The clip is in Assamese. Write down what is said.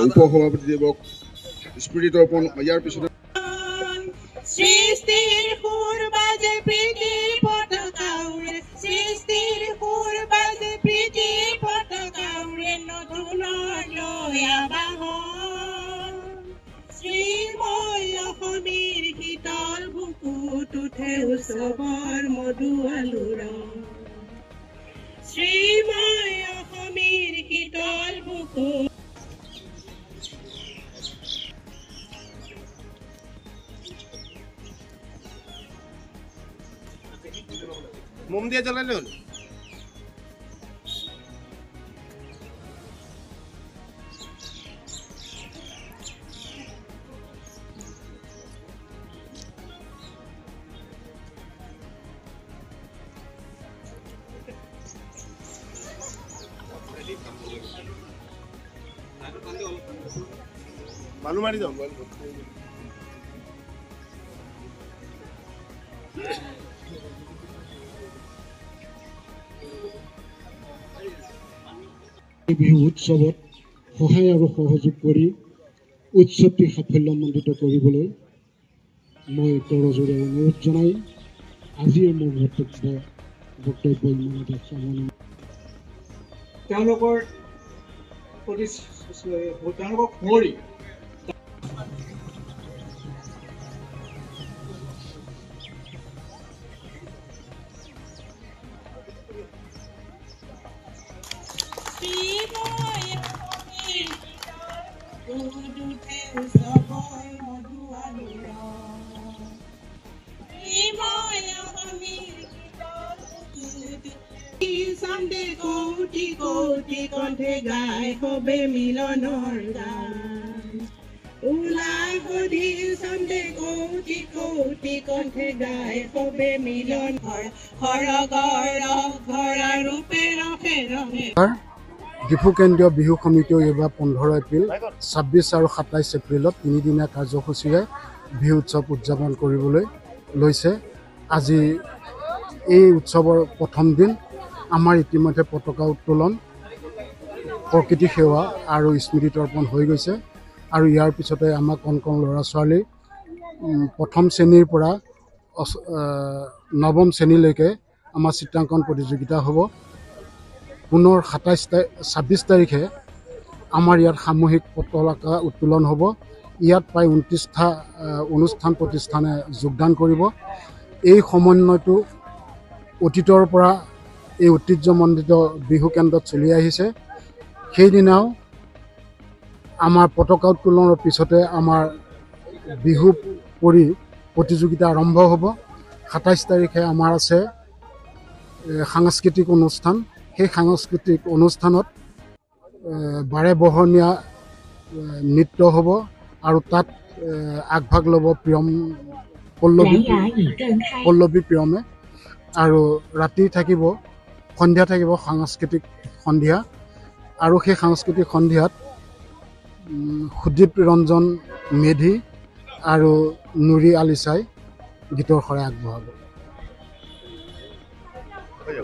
উপসভাপতিদেৱক স্মৃতি তৰ্পণ ইয়াৰ পিছতে সৃষ্টিৰ সুৰ বাজে প্ৰীতিৰ পতাকা উৰে সৃষ্টিৰ সুৰ বাজে প্ৰীতিৰ পতাকা উৰে নতুনৰ নয়া বাহন শ্ৰীময় অসমীৰ শীতল বুকুত উঠে উৎসৱৰ মধু আলোড়ন শ্ৰীময় অসমীৰ শীতল বুকুত মোম দিয়ে জ্বলালে হল মানু মাৰি যাও বিহু উৎসৱত সহায় আৰু সহযোগ কৰি উৎসৱটি সাফল্যমণ্ডিত কৰিবলৈ মই কৰজোৰে অনুৰোধ জনাই আজিৰ মোৰ বক্তব্য ইমানতে সামৰণি তেওঁলোকৰ সুঁৱৰি Someday কোটি কোটি কণ্ঠে গাই হবে মিলনৰ গান ওলাই সধি someday কোটি কোটি কণ্ঠে গাই হবে মিলন সৰগৰ ভৰা ৰূপে ৰখে ৰঙে ডিফু কেন্দ্ৰীয় বিহু সমিতিয়ে এইবাৰ 15 এপ্ৰিল 26 আৰু 27 এপ্ৰিলত তিনিদিনীয়া কাৰ্যসূচীৰে বিহু উৎসৱ উদযাপন কৰিবলৈ লৈছে আজি এই উৎসৱৰ প্ৰথম দিন আমাৰ ইতিমধ্যে পতাকা উত্তোলন প্ৰকৃতি সেৱা আৰু স্মৃতি তৰ্পণ হৈ গৈছে আৰু ইয়াৰ পিছতে আমাৰ কণ ল'ৰা ছোৱালী প্ৰথম শ্ৰেণীৰ পৰা নৱম শ্ৰেণীলৈকে আমাৰ চিত্ৰাংকন প্ৰতিযোগিতা হ'ব পুনৰ 26 তাৰিখে আমাৰ ইয়াত সামূহিক পতাকা উত্তোলন হ'ব ইয়াত প্ৰায় 29টা অনুষ্ঠান প্ৰতিষ্ঠানে যোগদান কৰিব এই সমন্বয়টো অতীতৰ পৰা এই ঐতিহ্যমণ্ডিত বিহু কেন্দ্ৰত চলি আহিছে সেইদিনাও আমাৰ পতাকা উত্তোলনৰ পিছতে আমাৰ বিহু প্ৰতিযোগিতা আৰম্ভ হ'ব 27 তাৰিখে আমাৰ আছে সাংস্কৃতিক অনুষ্ঠান সেই সাংস্কৃতিক অনুষ্ঠানত বাৰে বহনীয়া নৃত্য হ'ব আৰু তাত আগভাগ ল'ব পল্লৱী প্ৰিয়মে আৰু ৰাতি থাকিব সন্ধিয়া থাকিব সাংস্কৃতিক সন্ধিয়া আৰু সেই সাংস্কৃতিক সন্ধিয়াত সুদীপ ৰঞ্জন মেধি আৰু নুৰি আলিচাই গীতৰ শৰাই আগবঢ়াব